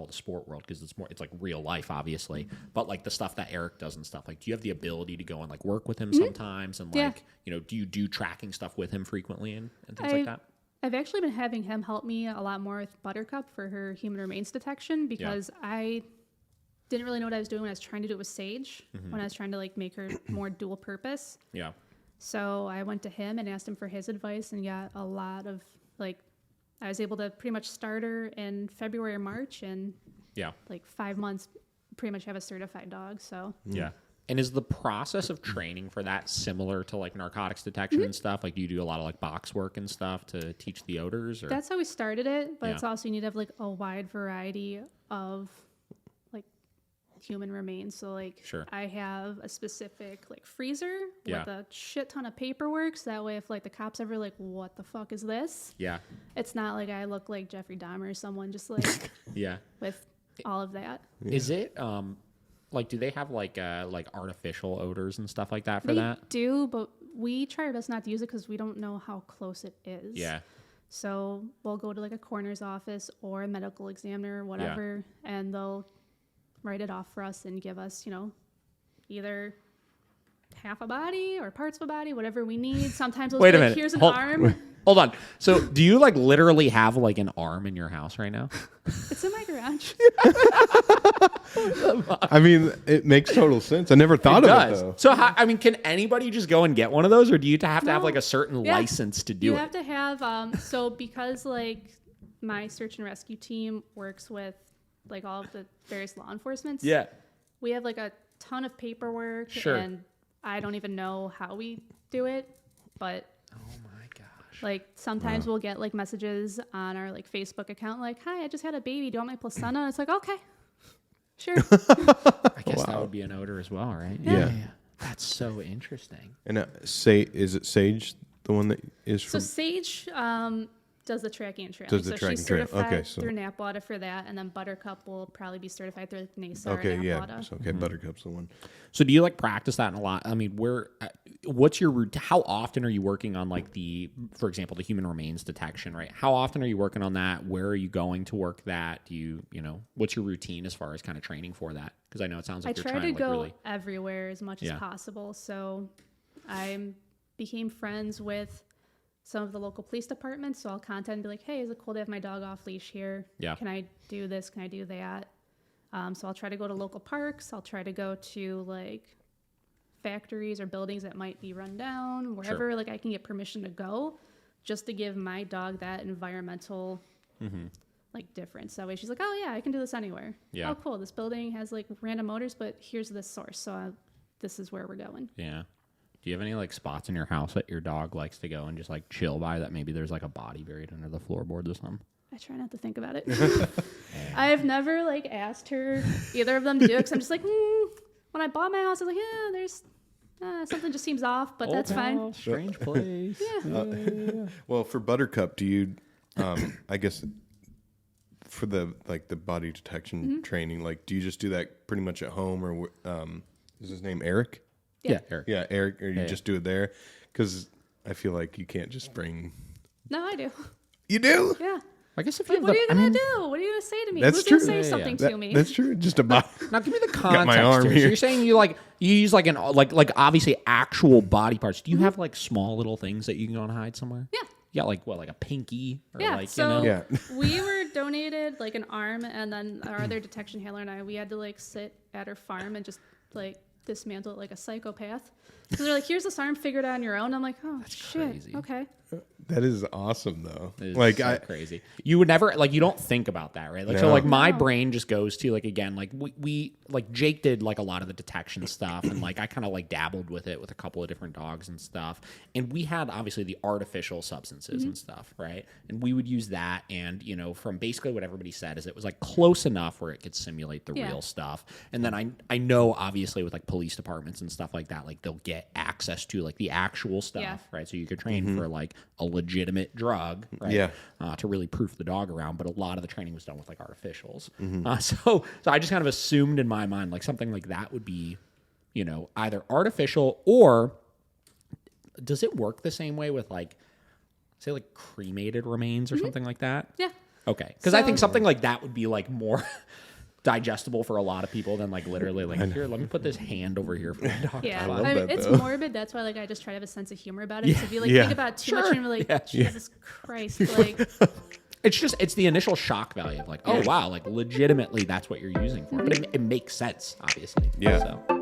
call the sport world because it's like real life, obviously. But like the stuff that Eric does and stuff, like, do you have the ability to go and like work with him sometimes? And like, do you do tracking stuff with him frequently and things like that? I've actually been having him help me a lot more with Buttercup for her human remains detection because I didn't really know what I was doing when I was trying to do it with Sage, when I was trying to like make her more dual purpose. Yeah. So I went to him and asked him for his advice and got a lot of like, I was able to pretty much start her in February or March and like 5 months pretty much have a certified dog. So yeah. And is the process of training for that similar to like narcotics detection and stuff? Like, do you do a lot of like box work and stuff to teach the odors? Or? That's how we started it, but it's also you need to have like a wide variety of like human remains. So like I have a specific like freezer with a shit ton of paperwork. So that way if like the cops ever like, what the fuck is this? Yeah. It's not like I look like Jeffrey Dahmer or someone just like with all of that. Is it like, do they have like artificial odors and stuff like that for that? They do, but we try our best not to use it because we don't know how close it is. Yeah. So we'll go to like a coroner's office or a medical examiner or whatever, and they'll write it off for us and give us, either half a body or parts of a body, whatever we need. Sometimes we'll Wait a like, minute. here's an arm. Hold on. So do you like literally have like an arm in your house right now? It's in my garage. I mean, it makes total sense. I never thought of it though. So can anybody just go and get one of those, or do you have to have like a certain license to do it? You have to have so because like my search and rescue team works with like all of the various law enforcements. Yeah. We have like a ton of paperwork and I don't even know how we do it, but oh my gosh. Like sometimes we'll get like messages on our like Facebook account like, "Hi, I just had a baby. Do you want my placenta?" And it's like, "Okay. Sure." I guess that would be an odor as well, right? Yeah. That's so interesting. And is it Sage the one that is from? So Sage does the tracking and trailing. So she's certified through NAPWADA for that, and then Buttercup will probably be certified through NASA or NAPWADA. So, Buttercup's the one. So do you like practice that in a lot? I mean, what's your how often are you working on like for example, the human remains detection, right? How often are you working on that? Where are you going to work that? Do you what's your routine as far as kind of training for that? Because I know it sounds like you're trying to go really everywhere as much as possible. So I became friends with some of the local police departments, so I'll contact and be like, "Hey, is it cool to have my dog off leash here? Yeah. Can I do this? Can I do that?" So I'll try to go to local parks. I'll try to go to like factories or buildings that might be run down, wherever like I can get permission to go, just to give my dog that environmental like difference. That way she's like, "Oh yeah, I can do this anywhere. Yeah. Oh cool, this building has like random odors, but here's this source, so this is where we're going." Yeah. Do you have any like spots in your house that your dog likes to go and just like chill by that maybe there's like a body buried under the floorboards or something? I try not to think about it. I've never like asked her either of them to do it because I'm just like, when I bought my house, I was like, yeah, there's something just seems off, but that's fine. Strange place. Well, for Buttercup, do you, I guess, for the body detection training, like, do you just do that pretty much at home, or is his name Eric? Yeah, Eric. Yeah, Eric, or you just do it there? Because I feel like you can't just bring... No, I do. You do? Yeah. I guess if what are you going to do? What are you going to say to me? That's Who's true. going to say something to me? That's true. Just a body. Now give me the context. Got my arm here. So you're saying you use like obviously actual body parts. Do you have like small little things that you can go and hide somewhere? Yeah. Yeah, like what, like a pinky? Or yeah. We were donated like an arm, and then our other detection handler and I, we had to like sit at her farm and just like dismantle it like a psychopath. So they're like, "Here's this arm, figure it out on your own." I'm like, "Oh, that's shit. Crazy. Okay." That is awesome, though. Like, crazy. You would never, like, you don't think about that, right? Like, so, like, my brain just goes to, like, again, like, we like, Jake did, like, a lot of the detection stuff, and, like, I kind of, like, dabbled with it with a couple of different dogs and stuff, and we had, obviously, the artificial substances and stuff, right? And we would use that, and, from basically what everybody said is it was, like, close enough where it could simulate the real stuff, and then I know, obviously, with, like, police departments and stuff like that, like, they'll get access to, like, the actual stuff, right? So you could train for, like, a legitimate drug, right? Yeah. To really proof the dog around, but a lot of the training was done with like artificials. So I just kind of assumed in my mind like something like that would be, either artificial, or does it work the same way with like, say, like cremated remains or something like that? Yeah. Okay. Because I think something like that would be like more digestible for a lot of people than like literally like, here, let me put this hand over here for the dog. Yeah, it's morbid. That's why like I just try to have a sense of humor about it. So if you like think about too much and you're like, Jesus Christ, like it's the initial shock value of like, oh wow, like legitimately that's what you're using for. But it makes sense, obviously. Yeah. So.